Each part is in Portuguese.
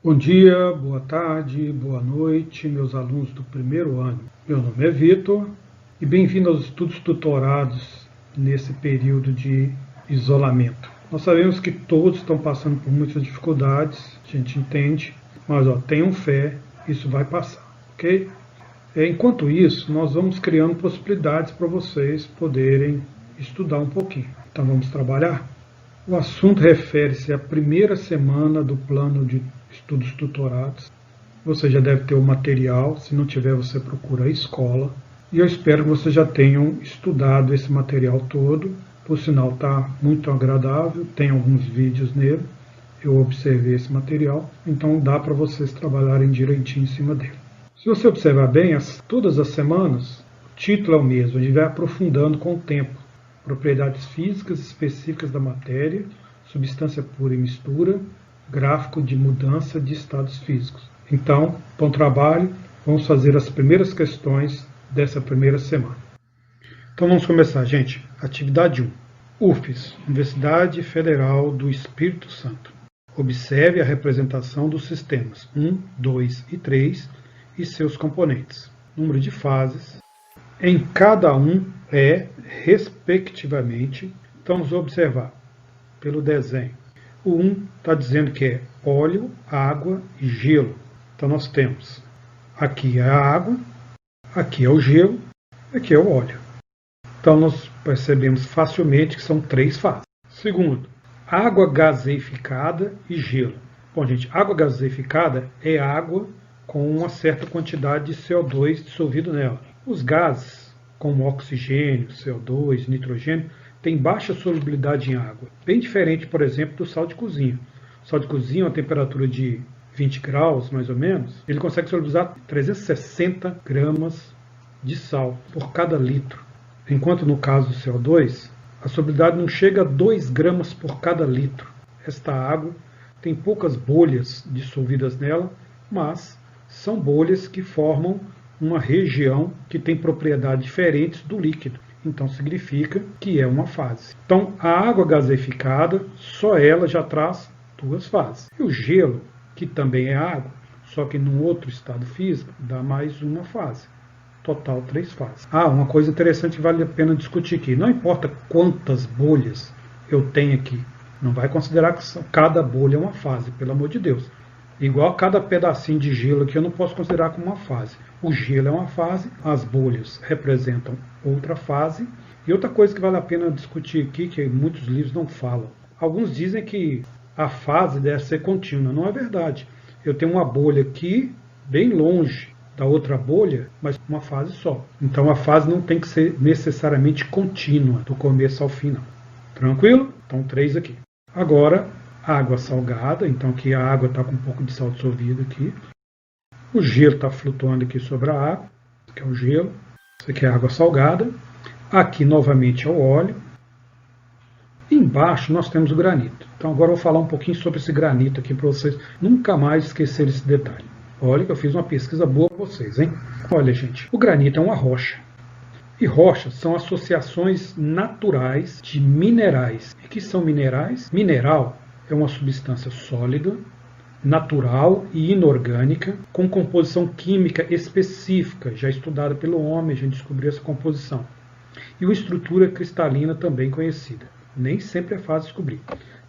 Bom dia, boa tarde, boa noite, meus alunos do primeiro ano. Meu nome é Vitor e bem-vindo aos estudos tutorados nesse período de isolamento. Nós sabemos que todos estão passando por muitas dificuldades, a gente entende, mas tenham fé, isso vai passar, ok? Enquanto isso, nós vamos criando possibilidades para vocês poderem estudar um pouquinho. Então vamos trabalhar? O assunto refere-se à primeira semana do plano de estudos tutorados. Você já deve ter o material, se não tiver você procura a escola. E eu espero que vocês já tenham estudado esse material todo. Por sinal, está muito agradável, tem alguns vídeos nele. Eu observei esse material, então dá para vocês trabalharem direitinho em cima dele. Se você observar bem, todas as semanas, o título é o mesmo, a gente vai aprofundando com o tempo. Propriedades físicas específicas da matéria, substância pura e mistura, gráfico de mudança de estados físicos. Então, bom trabalho, vamos fazer as primeiras questões dessa primeira semana. Então vamos começar, gente. Atividade 1. UFES, Universidade Federal do Espírito Santo. Observe a representação dos sistemas 1, 2 e 3 e seus componentes. Número de fases. Em cada um respectivamente, então vamos observar pelo desenho. O 1 está dizendo que é óleo, água e gelo. Então nós temos aqui a água, aqui é o gelo, aqui é o óleo. Então nós percebemos facilmente que são 3 fases. Segundo, água gaseificada e gelo. Bom, gente, água gaseificada é água com uma certa quantidade de CO2 dissolvido nela. Os gases, como oxigênio, CO2, nitrogênio, têm baixa solubilidade em água. Bem diferente, por exemplo, do sal de cozinha. O sal de cozinha, a temperatura de 20 graus, mais ou menos, ele consegue solubilizar 360 gramas de sal por cada litro. Enquanto no caso do CO2, a solubilidade não chega a 2 gramas por cada litro. Esta água tem poucas bolhas dissolvidas nela, mas são bolhas que formam uma região que tem propriedades diferentes do líquido. Então significa que é uma fase. Então a água gaseificada, só ela já traz 2 fases. E o gelo, que também é água, só que num outro estado físico, dá mais uma fase. Total 3 fases. Uma coisa interessante que vale a pena discutir aqui. Não importa quantas bolhas eu tenho aqui. Não vai considerar que cada bolha é uma fase, pelo amor de Deus. Igual cada pedacinho de gelo aqui eu não posso considerar como uma fase. O gelo é uma fase, as bolhas representam outra fase. E outra coisa que vale a pena discutir aqui, que muitos livros não falam. Alguns dizem que a fase deve ser contínua. Não é verdade. Eu tenho uma bolha aqui, bem longe da outra bolha, mas uma fase só. Então a fase não tem que ser necessariamente contínua, do começo ao fim, não. Tranquilo? Então 3 aqui. Agora, água salgada, então aqui a água está com um pouco de sal dissolvido aqui. O gelo está flutuando aqui sobre a água, que é o gelo. Isso aqui é a água salgada. Aqui novamente é o óleo. E embaixo nós temos o granito. Então agora eu vou falar um pouquinho sobre esse granito aqui para vocês nunca mais esquecerem esse detalhe. Olha que eu fiz uma pesquisa boa para vocês, hein? Olha, gente, o granito é uma rocha. E rochas são associações naturais de minerais. E que são minerais? Mineral é uma substância sólida, natural e inorgânica, com composição química específica, já estudada pelo homem, a gente descobriu essa composição. E uma estrutura cristalina também conhecida. Nem sempre é fácil descobrir.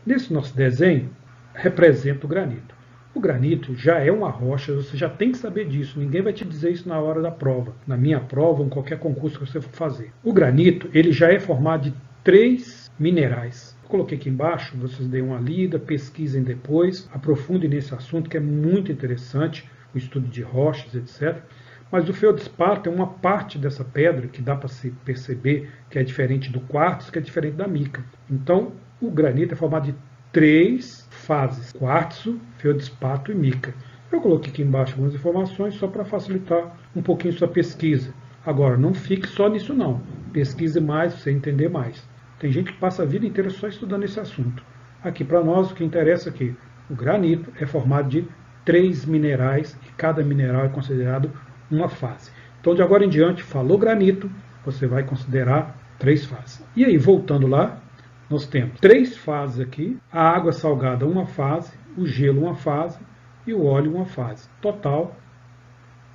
Nesse nosso desenho, representa o granito. O granito já é uma rocha, você já tem que saber disso, ninguém vai te dizer isso na hora da prova. Na minha prova ou em qualquer concurso que você for fazer. O granito, ele já é formado de 3 minerais. Coloquei aqui embaixo, vocês deem uma lida, pesquisem depois, aprofundem nesse assunto que é muito interessante, o estudo de rochas, etc. Mas o feldspato é uma parte dessa pedra que dá para se perceber que é diferente do quartzo, que é diferente da mica. Então, o granito é formado de 3 fases, quartzo, feldspato e mica. Eu coloquei aqui embaixo algumas informações só para facilitar um pouquinho sua pesquisa. Agora, não fique só nisso não, pesquise mais para você entender mais. Tem gente que passa a vida inteira só estudando esse assunto. Aqui para nós o que interessa é que o granito é formado de 3 minerais e cada mineral é considerado uma fase. Então de agora em diante, falou granito, você vai considerar 3 fases. E aí, voltando lá, nós temos 3 fases aqui, a água salgada uma fase, o gelo uma fase, e o óleo uma fase. Total,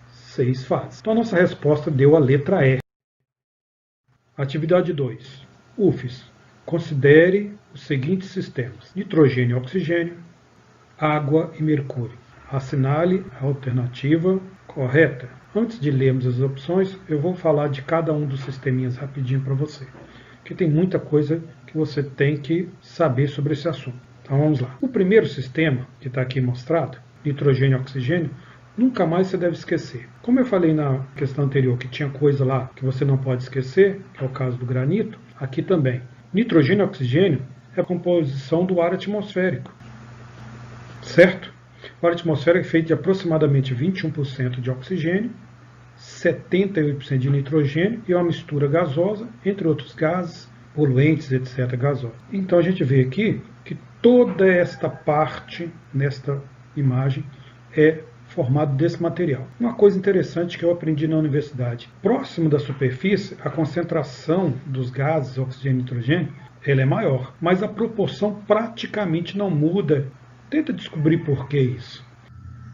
6 fases. Então a nossa resposta deu a letra E. Atividade 2. UFES. Considere os seguintes sistemas: nitrogênio e oxigênio, água e mercúrio. Assinale a alternativa correta. Antes de lermos as opções, eu vou falar de cada um dos sisteminhas rapidinho para você, porque tem muita coisa que você tem que saber sobre esse assunto. Então vamos lá. O primeiro sistema, que está aqui mostrado, nitrogênio e oxigênio, nunca mais você deve esquecer. Como eu falei na questão anterior que tinha coisa lá que você não pode esquecer, que é o caso do granito, aqui também. Nitrogênio e oxigênio é a composição do ar atmosférico, certo? O ar atmosférico é feito de aproximadamente 21% de oxigênio, 78% de nitrogênio e uma mistura gasosa, entre outros gases, poluentes, etc. gasosos. Então a gente vê aqui que toda esta parte, nesta imagem, é formado desse material. Uma coisa interessante que eu aprendi na universidade: próximo da superfície, a concentração dos gases, oxigênio e nitrogênio, ela é maior, mas a proporção praticamente não muda. Tenta descobrir por que isso.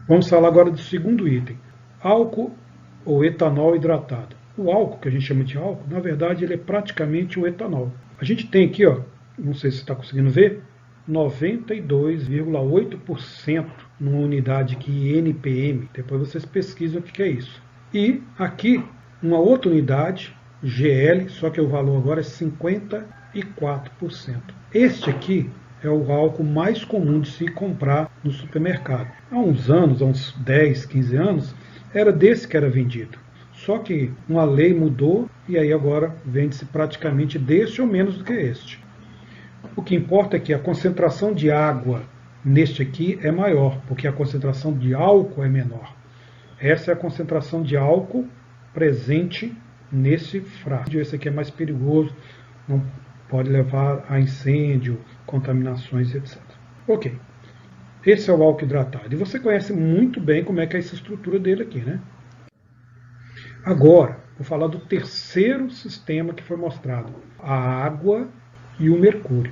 Vamos falar agora do segundo item: álcool ou etanol hidratado. O álcool, que a gente chama de álcool, na verdade ele é praticamente o etanol. A gente tem aqui, ó, não sei se você está conseguindo ver, 92,8% numa unidade aqui NPM. Depois vocês pesquisam o que é isso. E aqui, uma outra unidade, GL, só que o valor agora é 54%. Este aqui é o álcool mais comum de se comprar no supermercado. Há uns anos, há uns 10, 15 anos, era desse que era vendido. Só que uma lei mudou e aí agora vende-se praticamente deste ou menos do que este. O que importa é que a concentração de água neste aqui é maior, porque a concentração de álcool é menor. Essa é a concentração de álcool presente nesse frasco. Esse aqui é mais perigoso, não pode levar a incêndio, contaminações, etc. Ok, esse é o álcool hidratado. E você conhece muito bem como é que é essa estrutura dele aqui, né? Agora, vou falar do terceiro sistema que foi mostrado: a água e o mercúrio.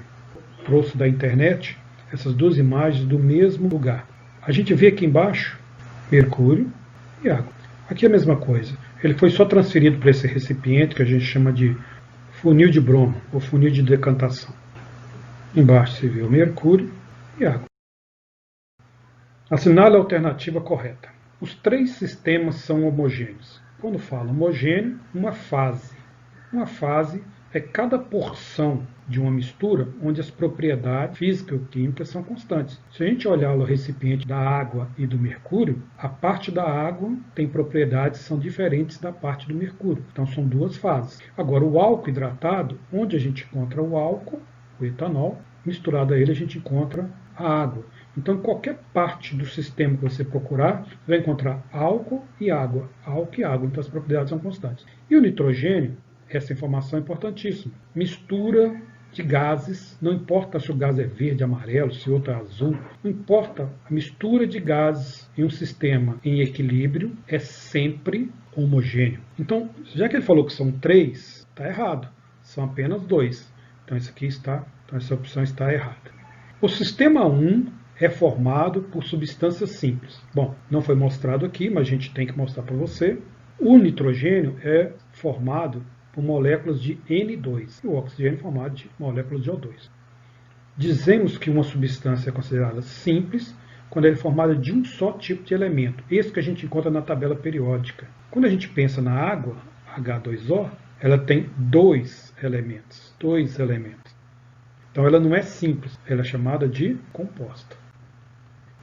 Trouxe da internet essas duas imagens do mesmo lugar. A gente vê aqui embaixo mercúrio e água. Aqui é a mesma coisa. Ele foi só transferido para esse recipiente que a gente chama de funil de Bromo, ou funil de decantação. Embaixo se vê o mercúrio e água. Assinale a alternativa correta. Os três sistemas são homogêneos. Quando falo homogêneo, uma fase. Uma fase é cada porção de uma mistura onde as propriedades físicas ou químicas são constantes. Se a gente olhar o recipiente da água e do mercúrio, a parte da água tem propriedades que são diferentes da parte do mercúrio. Então são duas fases. Agora o álcool hidratado, onde a gente encontra o álcool, o etanol, misturado a ele a gente encontra a água. Então qualquer parte do sistema que você procurar, você vai encontrar álcool e água. Álcool e água, então as propriedades são constantes. E o nitrogênio, essa informação é importantíssima. Mistura de gases, não importa se o gás é verde, amarelo, se o outro é azul, não importa, a mistura de gases em um sistema em equilíbrio é sempre homogêneo. Então, já que ele falou que são 3, está errado. São apenas 2. Então essa opção está errada. O sistema 1 é formado por substâncias simples. Bom, não foi mostrado aqui, mas a gente tem que mostrar para você. O nitrogênio é formado por moléculas de N2 e o oxigênio é formado de moléculas de O2. Dizemos que uma substância é considerada simples quando ela é formada de um só tipo de elemento, esse que a gente encontra na tabela periódica. Quando a gente pensa na água, H2O, ela tem dois elementos. Então ela não é simples, ela é chamada de composta.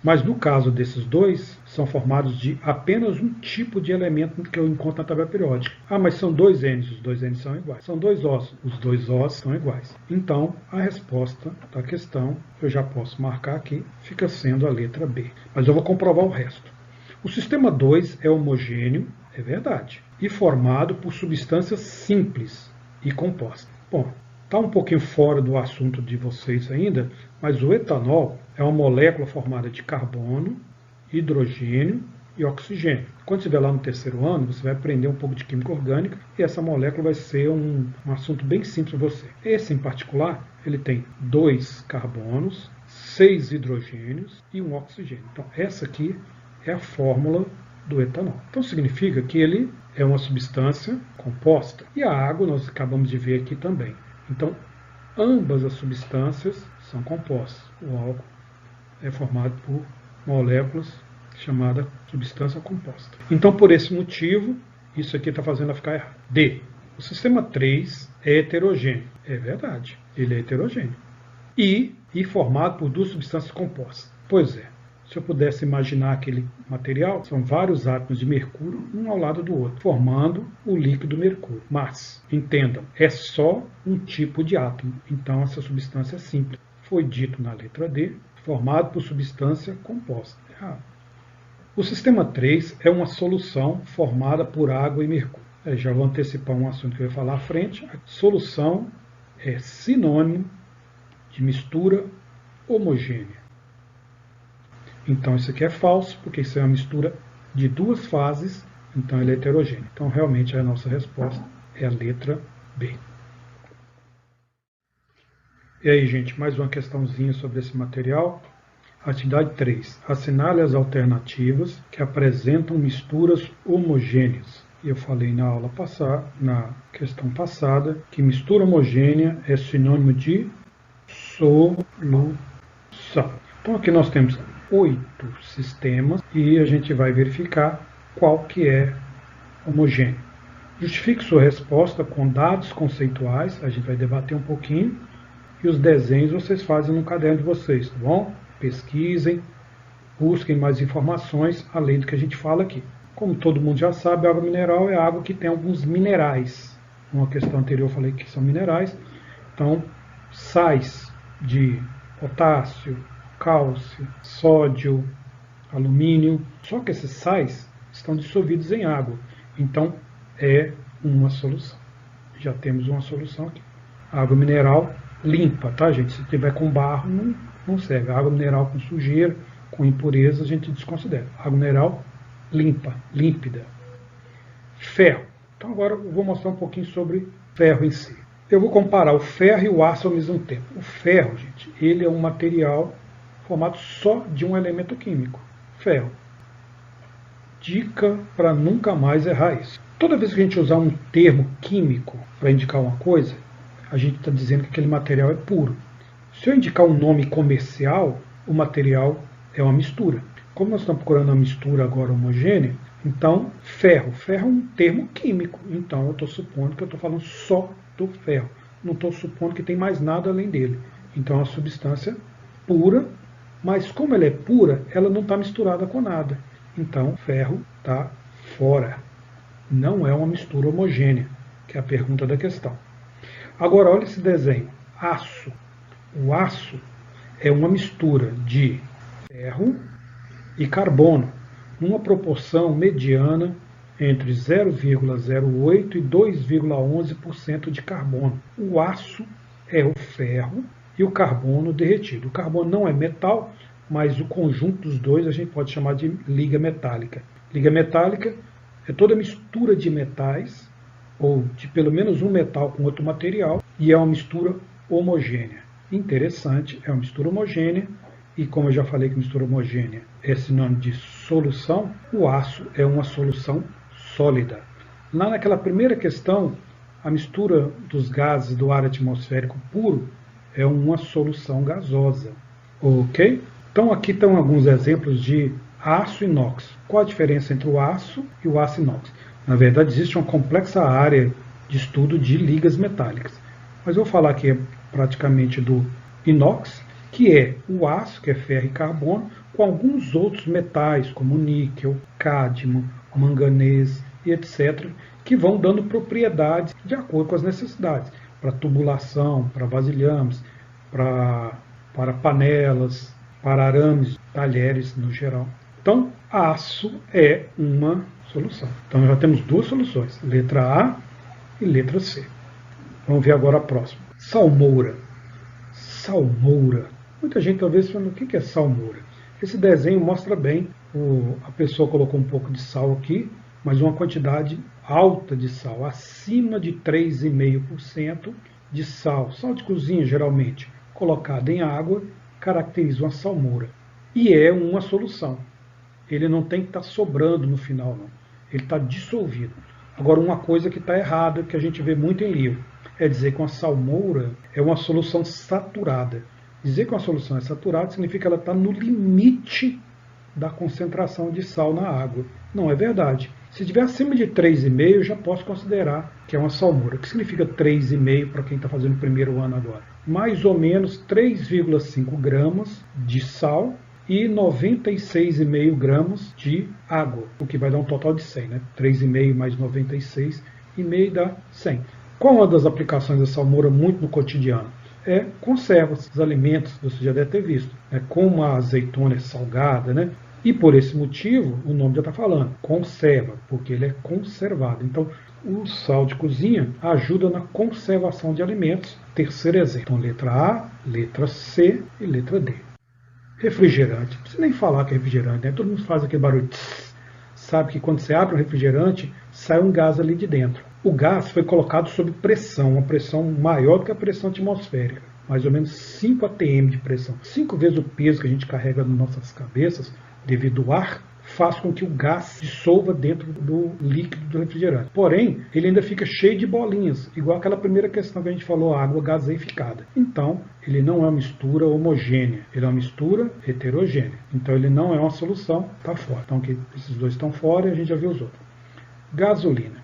Mas no caso desses dois, são formados de apenas um tipo de elemento que eu encontro na tabela periódica. Ah, mas são 2 N's, os 2 N's são iguais. São 2 O's, os 2 O's são iguais. Então, a resposta da questão, eu já posso marcar aqui, fica sendo a letra B. Mas eu vou comprovar o resto. O sistema 2 é homogêneo, é verdade, e formado por substâncias simples e compostas. Bom, está um pouquinho fora do assunto de vocês ainda, mas o etanol é uma molécula formada de carbono, hidrogênio e oxigênio. Quando você estiver lá no terceiro ano, você vai aprender um pouco de química orgânica e essa molécula vai ser um assunto bem simples para você. Esse em particular, ele tem 2 carbonos, 6 hidrogênios e um oxigênio. Então, essa aqui é a fórmula do etanol. Então, significa que ele é uma substância composta. E a água nós acabamos de ver aqui também. Então, ambas as substâncias são compostas. O álcool é formado por moléculas chamada substância composta. Então, por esse motivo, isso aqui está fazendo ela ficar errado. D. O sistema 3 é heterogêneo. É verdade, ele é heterogêneo. E formado por duas substâncias compostas. Pois é, se eu pudesse imaginar aquele material, são vários átomos de mercúrio, um ao lado do outro, formando o líquido mercúrio. Mas, entendam, é só um tipo de átomo. Então, essa substância é simples. Foi dito na letra D, formado por substância composta. Errado. O sistema 3 é uma solução formada por água e mercúrio. Já vou antecipar um assunto que eu ia falar à frente. A solução é sinônimo de mistura homogênea. Então isso aqui é falso, porque isso é uma mistura de duas fases, então ele é heterogêneo. Então realmente a nossa resposta é a letra B. E aí, gente, mais uma questãozinha sobre esse material. Atividade 3. Assinale as alternativas que apresentam misturas homogêneas. Eu falei na aula passada, na questão passada, que mistura homogênea é sinônimo de solução. Então aqui nós temos 8 sistemas e a gente vai verificar qual que é homogêneo. Justifique sua resposta com dados conceituais, a gente vai debater um pouquinho, e os desenhos vocês fazem no caderno de vocês, tá bom? Pesquisem, busquem mais informações além do que a gente fala aqui. Como todo mundo já sabe, água mineral é água que tem alguns minerais. Numa questão anterior eu falei que são minerais. Então, sais de potássio, cálcio, sódio, alumínio. Só que esses sais estão dissolvidos em água. Então, é uma solução. Já temos uma solução aqui. Água mineral limpa, tá, gente? Se tiver com barro, não serve. Água mineral com sujeira, com impureza, a gente desconsidera. Água mineral limpa, límpida. Ferro. Então agora eu vou mostrar um pouquinho sobre ferro em si. Eu vou comparar o ferro e o aço ao mesmo tempo. O ferro, gente, ele é um material formado só de um elemento químico. Ferro. Dica para nunca mais errar isso. Toda vez que a gente usar um termo químico para indicar uma coisa, a gente está dizendo que aquele material é puro. Se eu indicar um nome comercial, o material é uma mistura. Como nós estamos procurando uma mistura agora homogênea, então ferro. Ferro é um termo químico. Então eu estou supondo que eu estou falando só do ferro. Não estou supondo que tem mais nada além dele. Então é uma substância pura, mas como ela é pura, ela não está misturada com nada. Então ferro está fora. Não é uma mistura homogênea, que é a pergunta da questão. Agora olha esse desenho. Aço. O aço é uma mistura de ferro e carbono, numa proporção mediana entre 0,08 e 2,11% de carbono. O aço é o ferro e o carbono derretido. O carbono não é metal, mas o conjunto dos dois a gente pode chamar de liga metálica. Liga metálica é toda mistura de metais, ou de pelo menos um metal com outro material, e é uma mistura homogênea. Interessante, é uma mistura homogênea, e como eu já falei que mistura homogênea é sinônimo de solução, o aço é uma solução sólida. Lá naquela primeira questão, a mistura dos gases do ar atmosférico puro é uma solução gasosa. Ok? Então aqui estão alguns exemplos de aço inox. Qual a diferença entre o aço e o aço inox? Na verdade, existe uma complexa área de estudo de ligas metálicas. Mas eu vou falar aqui praticamente do inox, que é o aço, que é ferro e carbono, com alguns outros metais, como níquel, cádmio, manganês e etc., que vão dando propriedades de acordo com as necessidades, para tubulação, para vasilhames, para panelas, para arames, talheres no geral. Então, aço é uma solução. Então, já temos duas soluções, letra A e letra C. Vamos ver agora a próxima. Salmoura. Salmoura. Muita gente talvez falando, o que é salmoura? Esse desenho mostra bem, a pessoa colocou um pouco de sal aqui, mas uma quantidade alta de sal, acima de 3,5% de sal. Sal de cozinha, geralmente, colocado em água caracteriza uma salmoura. E é uma solução. Ele não tem que estar sobrando no final, não. Ele está dissolvido. Agora, uma coisa que está errada, que a gente vê muito em livro, é dizer que uma salmoura é uma solução saturada. Dizer que uma solução é saturada significa que ela está no limite da concentração de sal na água. Não é verdade. Se estiver acima de 3,5, eu já posso considerar que é uma salmoura. O que significa 3,5 para quem está fazendo o primeiro ano agora? Mais ou menos 3,5 gramas de sal e 96,5 gramas de água, o que vai dar um total de 100, né? 3,5 mais 96,5 dá 100. Qual uma das aplicações da salmoura muito no cotidiano? É conservas, os alimentos, você já deve ter visto, né? Como a azeitona é salgada, né? E por esse motivo, o nome já está falando, conserva, porque ele é conservado. Então, o sal de cozinha ajuda na conservação de alimentos. Terceiro exemplo. Então, letra A, letra C e letra D. Refrigerante. Não precisa nem falar que é refrigerante, né? Todo mundo faz aquele barulho. Tss, sabe que quando você abre um refrigerante, sai um gás ali de dentro. O gás foi colocado sob pressão, uma pressão maior do que a pressão atmosférica. Mais ou menos 5 atm de pressão. 5 vezes o peso que a gente carrega nas nossas cabeças, devido ao ar, faz com que o gás dissolva dentro do líquido do refrigerante. Porém, ele ainda fica cheio de bolinhas, igual aquela primeira questão que a gente falou, a água gaseificada. Então, ele não é uma mistura homogênea, ele é uma mistura heterogênea. Então, ele não é uma solução, está fora. Então, aqui, esses dois estão fora e a gente já viu os outros. Gasolina.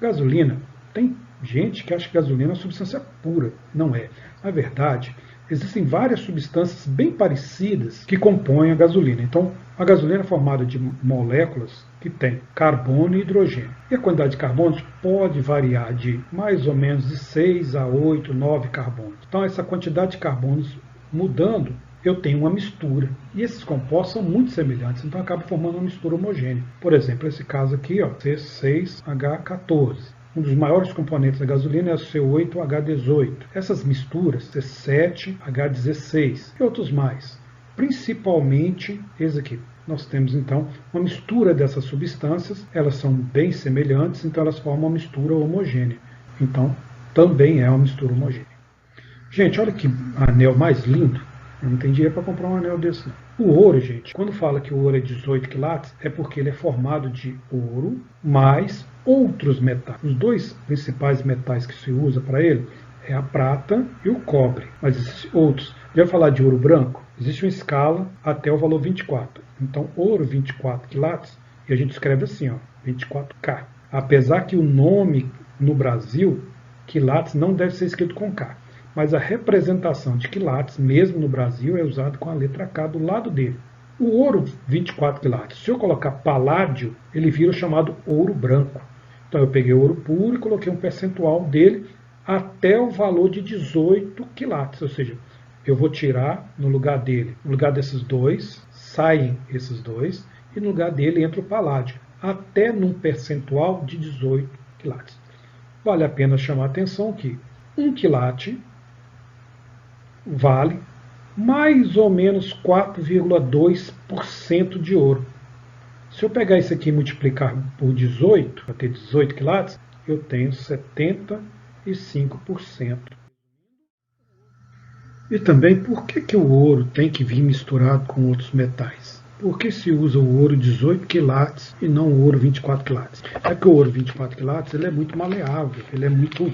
Gasolina, tem gente que acha que gasolina é uma substância pura. Não é. Na verdade, existem várias substâncias bem parecidas que compõem a gasolina. Então, a gasolina é formada de moléculas que têm carbono e hidrogênio. E a quantidade de carbonos pode variar de mais ou menos de 6 a 8, 9 carbonos. Então, essa quantidade de carbonos mudando, eu tenho uma mistura. E esses compostos são muito semelhantes, então acaba formando uma mistura homogênea. Por exemplo, esse caso aqui, ó, C6H14. Um dos maiores componentes da gasolina é o C8H18. Essas misturas, C7H16 e outros mais. Principalmente esse aqui. Nós temos então uma mistura dessas substâncias, elas são bem semelhantes, então elas formam uma mistura homogênea. Então, também é uma mistura homogênea. Gente, olha que anel mais lindo. Eu não tenho dinheiro para comprar um anel desse, não. O ouro, gente, quando fala que o ouro é 18 quilates, é porque ele é formado de ouro mais outros metais. Os dois principais metais que se usa para ele é a prata e o cobre. Mas existem outros. Já vou falar de ouro branco? Existe uma escala até o valor 24. Então, ouro 24 quilates, e a gente escreve assim, ó, 24K. Apesar que o nome no Brasil, quilates, não deve ser escrito com K. Mas a representação de quilates, mesmo no Brasil, é usada com a letra K do lado dele. O ouro 24 quilates, se eu colocar paládio, ele vira o chamado ouro branco. Então eu peguei ouro puro e coloquei um percentual dele até o valor de 18 quilates. Ou seja, eu vou tirar no lugar dele, no lugar desses dois, saem esses dois, e no lugar dele entra o paládio, até num percentual de 18 quilates. Vale a pena chamar a atenção que 1 quilate vale mais ou menos 4,2% de ouro. Se eu pegar isso aqui e multiplicar por 18, para ter 18 quilates, eu tenho 75%. E também, por que o ouro tem que vir misturado com outros metais? Por que se usa o ouro 18 quilates e não o ouro 24 quilates? É que o ouro 24 quilates ele é muito maleável, ele é muito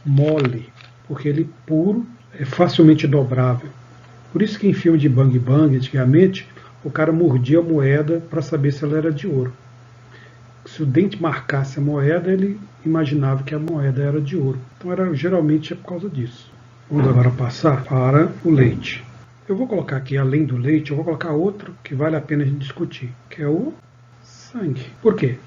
mole, porque ele puro é facilmente dobrável. Por isso que em filme de Bang Bang, antigamente, o cara mordia a moeda para saber se ela era de ouro. Se o dente marcasse a moeda, ele imaginava que a moeda era de ouro. Então geralmente é por causa disso. Vamos agora passar para o leite. Eu vou colocar aqui, além do leite, eu vou colocar outro que vale a pena a gente discutir, que é o sangue. Por quê?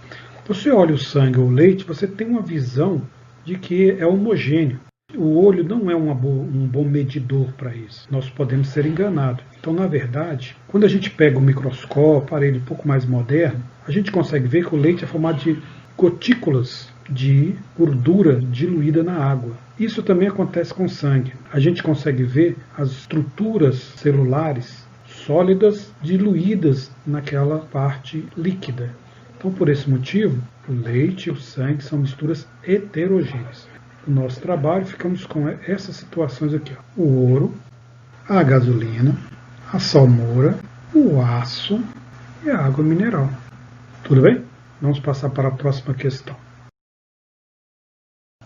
Você olha o sangue ou o leite, você tem uma visão de que é homogêneo. O olho não é um bom medidor para isso. Nós podemos ser enganados. Então, na verdade, quando a gente pega um microscópio, aparelho um pouco mais moderno, a gente consegue ver que o leite é formado de gotículas de gordura diluída na água. Isso também acontece com o sangue. A gente consegue ver as estruturas celulares sólidas diluídas naquela parte líquida. Então, por esse motivo, o leite e o sangue são misturas heterogêneas. No nosso trabalho, ficamos com essas situações aqui, ó. O ouro, a gasolina, a salmoura, o aço e a água mineral. Tudo bem? Vamos passar para a próxima questão.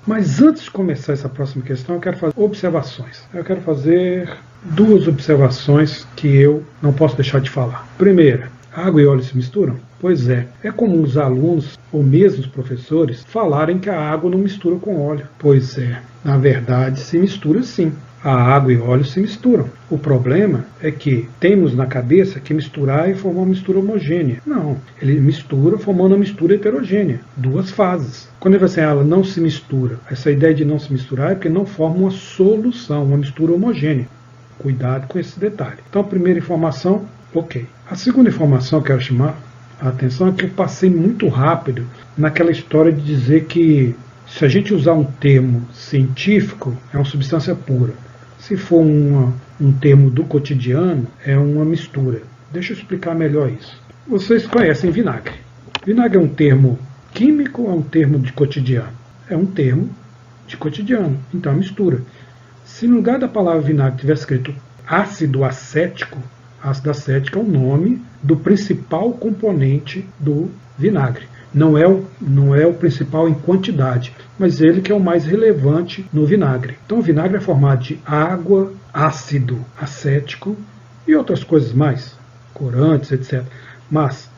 Mas antes de começar essa próxima questão, eu quero fazer observações. Eu quero fazer 2 observações que eu não posso deixar de falar. Primeira, água e óleo se misturam? Pois é comum os alunos, ou mesmo os professores, falarem que a água não mistura com óleo. Pois é, na verdade se mistura sim. A água e óleo se misturam. O problema é que temos na cabeça que misturar e formar uma mistura homogênea. Não, ele mistura formando uma mistura heterogênea, 2 fases. Quando ele vai dizer ela não se mistura, essa ideia de não se misturar é porque não forma uma solução, uma mistura homogênea. Cuidado com esse detalhe. Então a primeira informação, ok. A segunda informação que eu quero chamar a atenção é que eu passei muito rápido naquela história de dizer que se a gente usar um termo científico, é uma substância pura. Se for um termo do cotidiano, é uma mistura. Deixa eu explicar melhor isso. Vocês conhecem vinagre. Vinagre é um termo químico ou é um termo de cotidiano? É um termo de cotidiano, então é mistura. Se no lugar da palavra vinagre tivesse escrito ácido acético, ácido acético é o nome do principal componente do vinagre. Não é o principal em quantidade, mas ele que é o mais relevante no vinagre. Então o vinagre é formado de água, ácido acético e outras coisas mais, corantes, etc. Mas,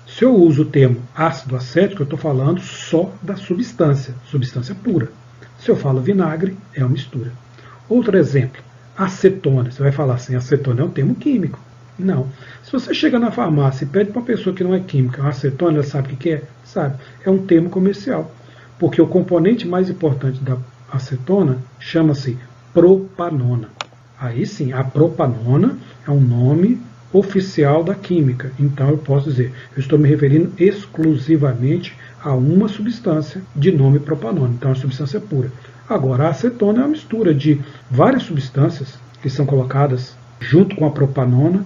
se eu uso o termo ácido acético, eu estou falando só da substância pura. Se eu falo vinagre, é uma mistura. Outro exemplo, acetona. Você vai falar assim, acetona é um termo químico. Não. Se você chega na farmácia e pede para uma pessoa que não é química, uma acetona, ela sabe o que é? Sabe. É um termo comercial. Porque o componente mais importante da acetona chama-se propanona. Aí sim, a propanona é um nome oficial da química. Então eu posso dizer, eu estou me referindo exclusivamente a uma substância de nome propanona. Então é uma substância pura. Agora, a acetona é uma mistura de várias substâncias que são colocadas junto com a propanona.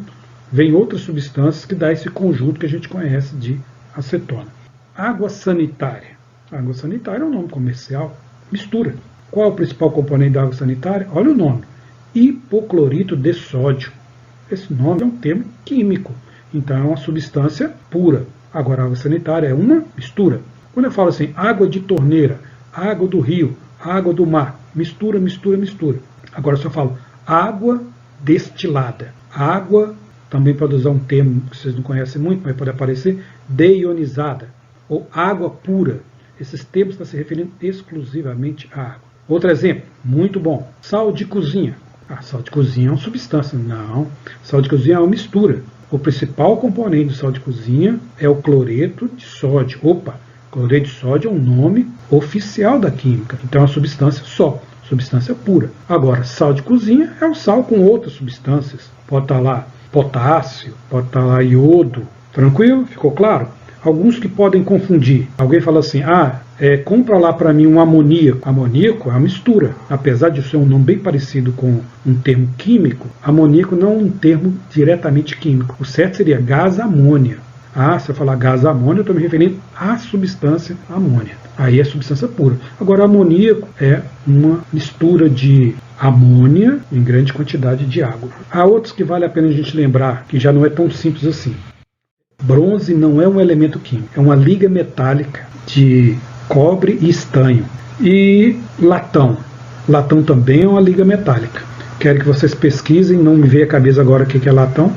Vem outras substâncias que dá esse conjunto que a gente conhece de acetona. Água sanitária. Água sanitária é um nome comercial. Mistura. Qual é o principal componente da água sanitária? Olha o nome. Hipoclorito de sódio. Esse nome é um termo químico. Então é uma substância pura. Agora a água sanitária é uma mistura. Quando eu falo assim, água de torneira, água do rio, água do mar, mistura, mistura, mistura. Agora se eu falo água destilada, água, também pode usar um termo que vocês não conhecem muito, mas pode aparecer, deionizada, ou água pura. Esses termos estão se referindo exclusivamente à água. Outro exemplo, muito bom, sal de cozinha. Sal de cozinha é uma substância. Não, sal de cozinha é uma mistura. O principal componente do sal de cozinha é o cloreto de sódio. Cloreto de sódio é um nome oficial da química. Então é uma substância só, substância pura. Agora, sal de cozinha é um sal com outras substâncias. Pode estar lá potássio, pode estar lá iodo. Tranquilo? Ficou claro? Alguns que podem confundir. Alguém fala assim, compra lá para mim um amoníaco. Amoníaco é uma mistura. Apesar de ser um nome bem parecido com um termo químico, amoníaco não é um termo diretamente químico. O certo seria gás amônia. Se eu falar gás amônia, eu estou me referindo à substância amônia. Aí é substância pura. Agora, amoníaco é uma mistura de amônia em grande quantidade de água. Há outros que vale a pena a gente lembrar, que já não é tão simples assim. Bronze não é um elemento químico, é uma liga metálica de cobre e estanho. E latão. Latão também é uma liga metálica. Quero que vocês pesquisem, não me veio a cabeça agora o que é latão.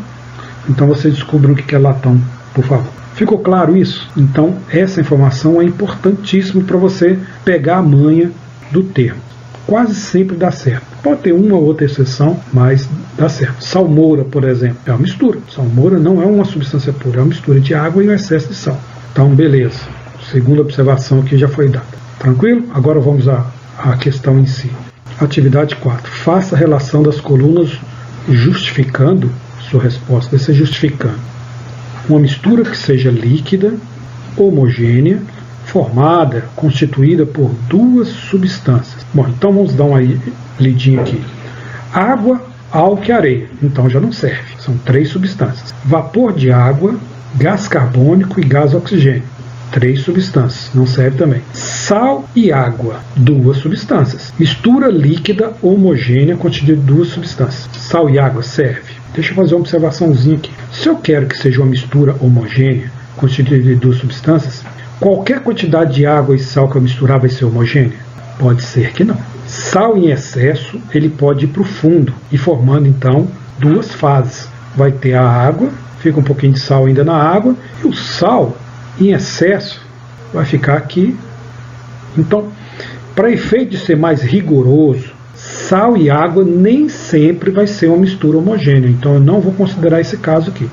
Então vocês descubram o que é latão, por favor. Ficou claro isso? Então essa informação é importantíssima para você pegar a manha do termo. Quase sempre dá certo. Pode ter uma ou outra exceção, mas dá certo. Salmoura, por exemplo, é uma mistura. Salmoura não é uma substância pura, é uma mistura de água e um excesso de sal. Então, beleza. Segunda observação aqui já foi dada. Tranquilo? Agora vamos à questão em si. Atividade 4. Faça a relação das colunas justificando, sua resposta deve ser justificando. Uma mistura que seja líquida, homogênea, formada, constituída por 2 substâncias. Bom, então vamos dar uma lidinha aqui. Água, álcool e areia. Então já não serve. São 3 substâncias. Vapor de água, gás carbônico e gás oxigênio. 3 substâncias. Não serve também. Sal e água. 2 substâncias. Mistura líquida homogênea constituída de 2 substâncias. Sal e água serve. deixa eu fazer uma observaçãozinha aqui. Se eu quero que seja uma mistura homogênea, constituída de duas substâncias, qualquer quantidade de água e sal que eu misturar vai ser homogênea? Pode ser que não. Sal em excesso, ele pode ir para o fundo e formando então duas fases. Vai ter a água, fica um pouquinho de sal ainda na água, e o sal em excesso vai ficar aqui. Então, para efeito de ser mais rigoroso, sal e água nem sempre vai ser uma mistura homogênea. Então eu não vou considerar esse caso aqui.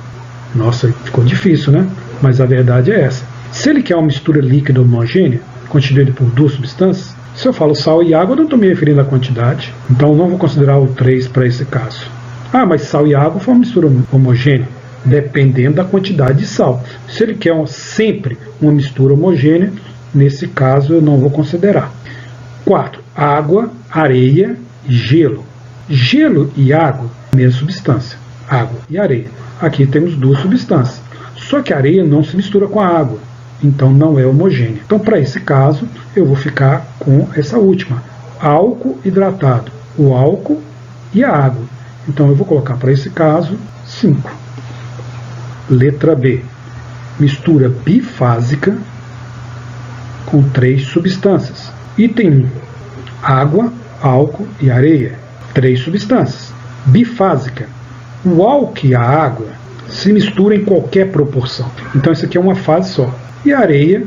Nossa, ficou difícil, né? Mas a verdade é essa. Se ele quer uma mistura líquida homogênea, constituída por duas substâncias, se eu falo sal e água, eu não estou me referindo à quantidade. Então eu não vou considerar o 3 para esse caso. Ah, mas sal e água foi uma mistura homogênea, dependendo da quantidade de sal. Se ele quer sempre uma mistura homogênea, nesse caso eu não vou considerar. 4. Água, areia e gelo. Gelo e água, mesma substância. Água e areia. Aqui temos duas substâncias. Só que a areia não se mistura com a água, então não é homogênea. Então, para esse caso, eu vou ficar com essa última. Álcool hidratado. O álcool e a água. Então, eu vou colocar para esse caso 5. Letra B. Mistura bifásica com 3 substâncias. Item 1. Água, álcool e areia. 3 substâncias. Bifásica. O álcool e a água se misturam em qualquer proporção. Então isso aqui é uma fase só. E a areia,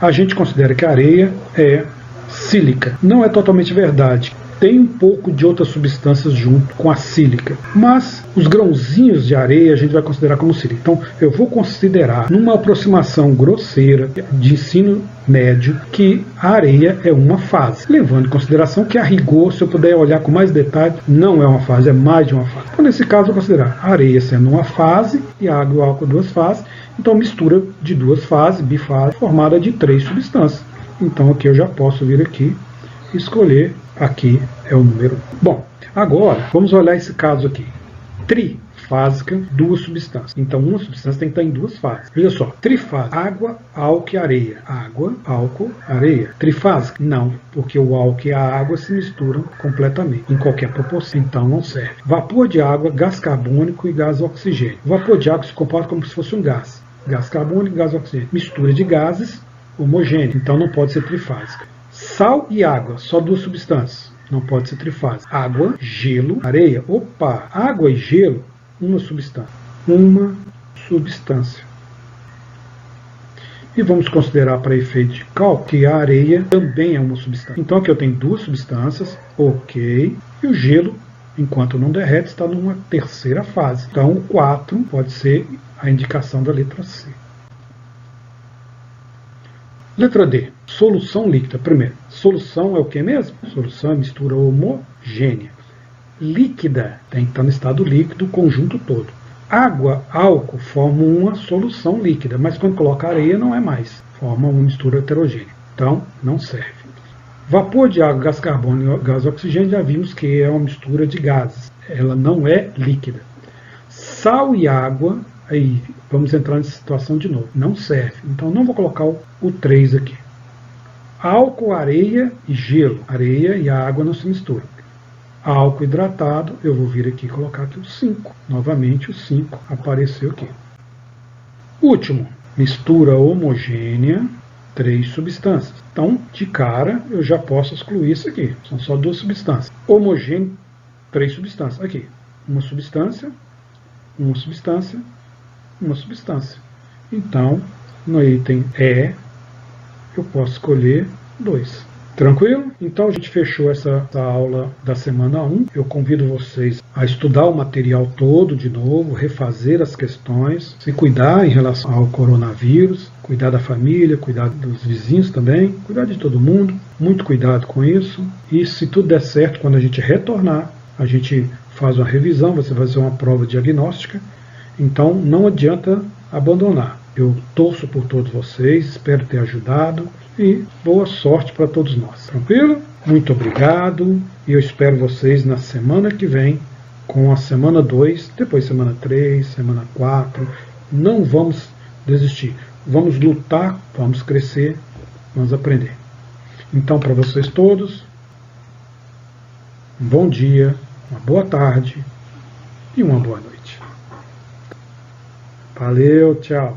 a gente considera que a areia é sílica. Não é totalmente verdade. Tem um pouco de outras substâncias junto com a sílica. Mas os grãozinhos de areia a gente vai considerar como sílica. Então eu vou considerar, numa aproximação grosseira de ensino médio, que a areia é uma fase. Levando em consideração que a rigor, se eu puder olhar com mais detalhe, não é uma fase, é mais de uma fase. Então nesse caso eu vou considerar a areia sendo uma fase e a água e o álcool duas fases. Então mistura de duas fases, bifase, formada de 3 substâncias. Então aqui eu já posso vir aqui e escolher. Aqui é o número 1. Bom, agora vamos olhar esse caso aqui. Trifásica, duas substâncias. Então uma substância tem que estar em duas fases. Veja só, trifásica, água, álcool e areia. Água, álcool, areia. Trifásica? Não, porque o álcool e a água se misturam completamente, em qualquer proporção. Então não serve. Vapor de água, gás carbônico e gás oxigênio. O vapor de água se comporta como se fosse um gás. Gás carbônico e gás oxigênio. Mistura de gases homogênea. Então não pode ser trifásica. Sal e água, só duas substâncias. Não pode ser trifásica. Água, gelo, areia. Opa! Água e gelo, uma substância. Uma substância. E vamos considerar para efeito de cálculo que a areia também é uma substância. Então aqui eu tenho duas substâncias, ok. E o gelo, enquanto não derrete, está numa terceira fase. Então o 4 pode ser a indicação da letra C. Letra D. Solução líquida. Primeiro, solução é o que mesmo? Solução é mistura homogênea. Líquida tem que estar no estado líquido, o conjunto todo. Água, álcool formam uma solução líquida, mas quando coloca areia não é mais. Forma uma mistura heterogênea. Então, não serve. Vapor de água, gás carbônico e gás oxigênio, já vimos que é uma mistura de gases. Ela não é líquida. Sal e água, aí vamos entrar nessa situação de novo. Não serve. Então não vou colocar o 3 aqui. Álcool, areia e gelo. Areia e a água não se misturam. Álcool hidratado, eu vou vir aqui e colocar aqui o 5. Novamente o 5 apareceu aqui. Último, mistura homogênea, 3 substâncias. Então, de cara, eu já posso excluir isso aqui. São só 2 substâncias. Homogêneo, 3 substâncias. Aqui, uma substância, uma substância, uma substância. Então, no item E, eu posso escolher 2. Tranquilo? Então a gente fechou essa aula da semana 1. Eu convido vocês a estudar o material todo de novo, refazer as questões, se cuidar em relação ao coronavírus, cuidar da família, cuidar dos vizinhos também, cuidar de todo mundo. Muito cuidado com isso. E se tudo der certo, quando a gente retornar, a gente faz uma revisão, você vai fazer uma prova diagnóstica. Então não adianta abandonar. Eu torço por todos vocês, espero ter ajudado e boa sorte para todos nós. Tranquilo? Muito obrigado e eu espero vocês na semana que vem com a semana 2, depois semana 3, semana 4. Não vamos desistir. Vamos lutar, vamos crescer, vamos aprender. Então, para vocês todos, um bom dia, uma boa tarde e uma boa noite. Valeu, tchau.